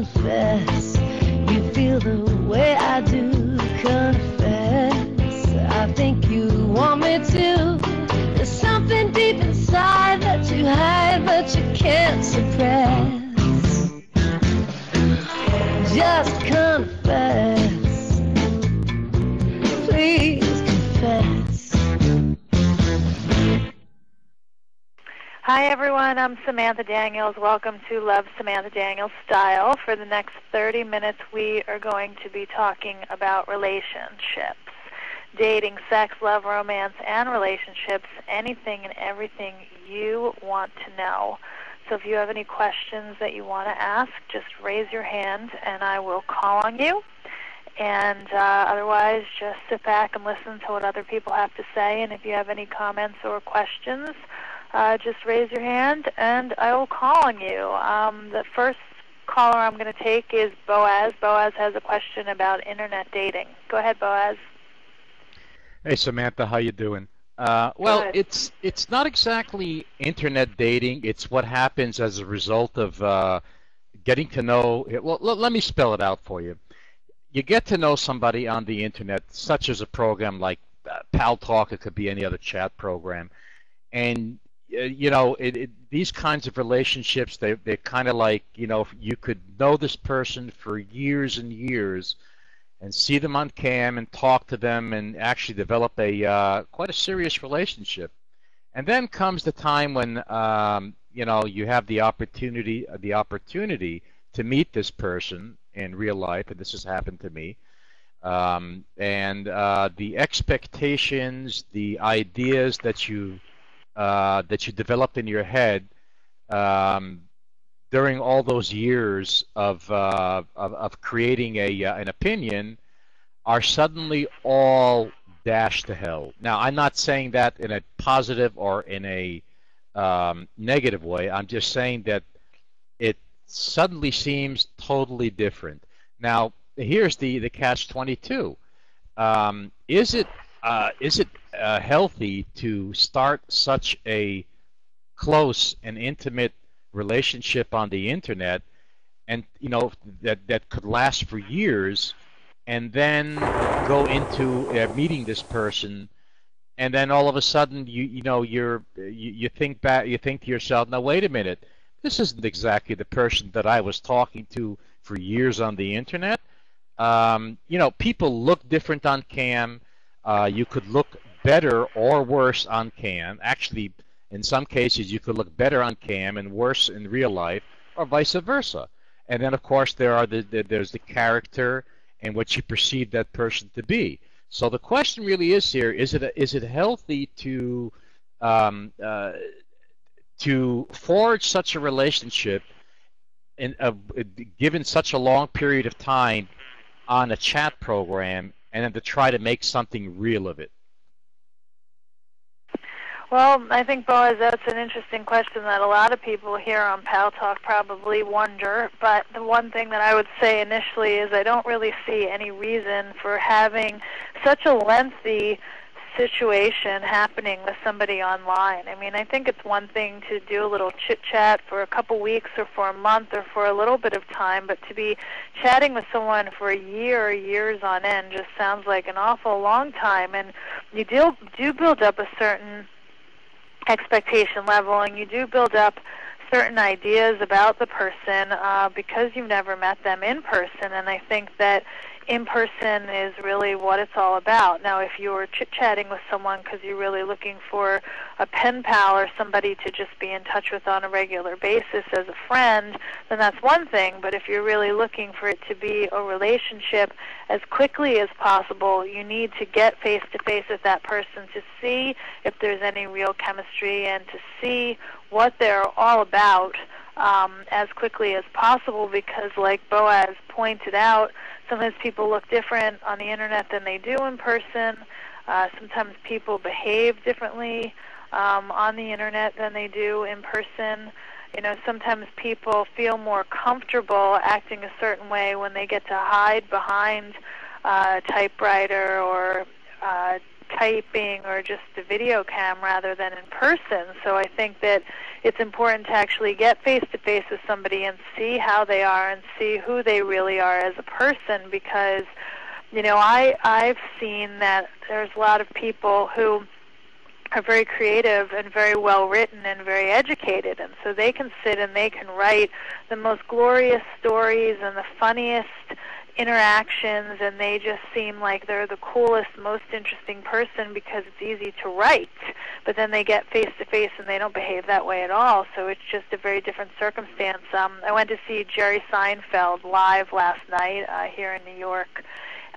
confess you feel the way I do. Confess, I think you want me to. There's something deep inside that you hide but you can't suppress. Just confess, please confess. Hi everyone, I'm Samantha Daniels. Welcome to Love Samantha Daniels Style. For the next 30 minutes we are going to be talking about relationships. Dating, sex, love, romance, and relationships. Anything and everything you want to know. So if you have any questions that you want to ask, just raise your hand and I will call on you. And otherwise, just sit back and listen to what other people have to say. And if you have any comments or questions, just raise your hand and I will call on you. The first caller I'm going to take is Boaz. Boaz has a question about internet dating. Go ahead, Boaz. Hey, Samantha, how you doing? Well, Good. it's not exactly internet dating. It's what happens as a result of getting to know. Well, let me spell it out for you. You get to know somebody on the internet, such as a program like Paltalk. It could be any other chat program, and you know, these kinds of relationships, they're kind of like, you know, you could know this person for years and years and see them on cam and talk to them and actually develop a quite a serious relationship. And then comes the time when you know, you have the opportunity to meet this person in real life, and this has happened to me. And the expectations, the ideas that you developed in your head during all those years of creating an opinion are suddenly all dashed to hell. Now, I'm not saying that in a positive or in a negative way. I'm just saying that it suddenly seems totally different. Now, here's the catch-22. Is it healthy to start such a close and intimate relationship on the internet, and you know, that could last for years, and then go into meeting this person, and then all of a sudden you think back, you think to yourself, now wait a minute, this isn't exactly the person that I was talking to for years on the internet. You know, people look different on cam. You could look better or worse on cam. Actually, in some cases, you could look better on cam and worse in real life, or vice versa. And then, of course, there's the character and what you perceive that person to be. So the question really is here: is it healthy to forge such a relationship given such a long period of time on a chat program, and then to try to make something real of it? Well, I think, Boaz, that's an interesting question that a lot of people here on Paltalk probably wonder. But the one thing that I would say initially is I don't really see any reason for having such a lengthy situation happening with somebody online. I mean, I think it's one thing to do a little chit-chat for a couple weeks or for a month or for a little bit of time, but to be chatting with someone for a year or years on end just sounds like an awful long time. And you do build up a certain expectation level, and you do build up certain ideas about the person because you've never met them in person. And I think that in person is really what it's all about. Now, if you're chit-chatting with someone because you're really looking for a pen pal or somebody to just be in touch with on a regular basis as a friend, then that's one thing. But if you're really looking for it to be a relationship as quickly as possible, you need to get face-to-face with that person to see if there's any real chemistry and to see what they're all about as quickly as possible, because like Boaz pointed out, sometimes people look different on the internet than they do in person. Sometimes people behave differently on the internet than they do in person. You know, sometimes people feel more comfortable acting a certain way when they get to hide behind a typewriter or typing or just a video cam rather than in person. So I think that it's important to actually get face-to-face with somebody and see how they are and see who they really are as a person, because, you know, I've seen that there's a lot of people who are very creative and very well written and very educated, and so they can sit and they can write the most glorious stories and the funniest interactions, and they just seem like they're the coolest, most interesting person because it's easy to write. But then they get face to face and they don't behave that way at all, so it's just a very different circumstance. I went to see Jerry Seinfeld live last night here in New York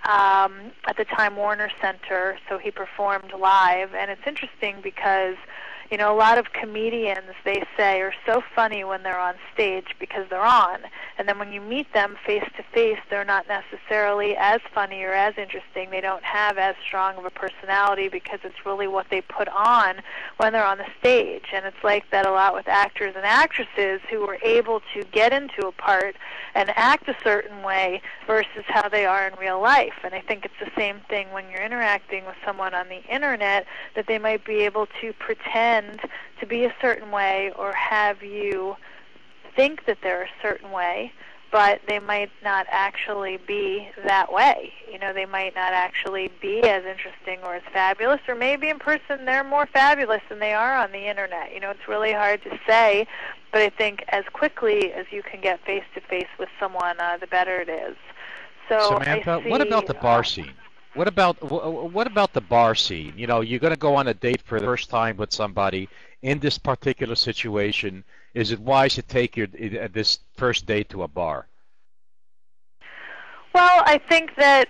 at the Time Warner Center, so he performed live, and it's interesting because, you know, a lot of comedians, they say, are so funny when they're on stage because they're on, and then when you meet them face to face, they're not necessarily as funny or as interesting. They don't have as strong of a personality because it's really what they put on when they're on the stage. And it's like that a lot with actors and actresses who are able to get into a part and act a certain way versus how they are in real life. And I think it's the same thing when you're interacting with someone on the internet, that they might be able to pretend to be a certain way or have you think that they're a certain way, but they might not actually be that way. You know, they might not actually be as interesting or as fabulous, or maybe in person they're more fabulous than they are on the internet. You know, it's really hard to say, but I think as quickly as you can get face-to-face with someone, the better it is. So Samantha, what about the bar scene? What about the bar scene? You know, you're going to go on a date for the first time with somebody. In this particular situation, is it wise to take this first date to a bar? Well, I think that,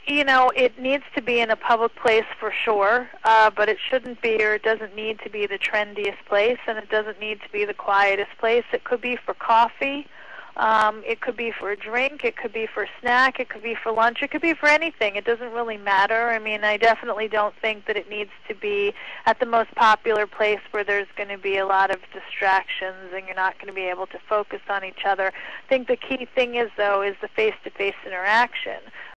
you know, it needs to be in a public place for sure, but it shouldn't be, or it doesn't need to be the trendiest place, and it doesn't need to be the quietest place. It could be for coffee. It could be for a drink, it could be for a snack, it could be for lunch, it could be for anything. It doesn't really matter. I mean, I definitely don't think that it needs to be at the most popular place where there's going to be a lot of distractions and you're not going to be able to focus on each other. I think the key thing is, though, is the face-to-face interaction.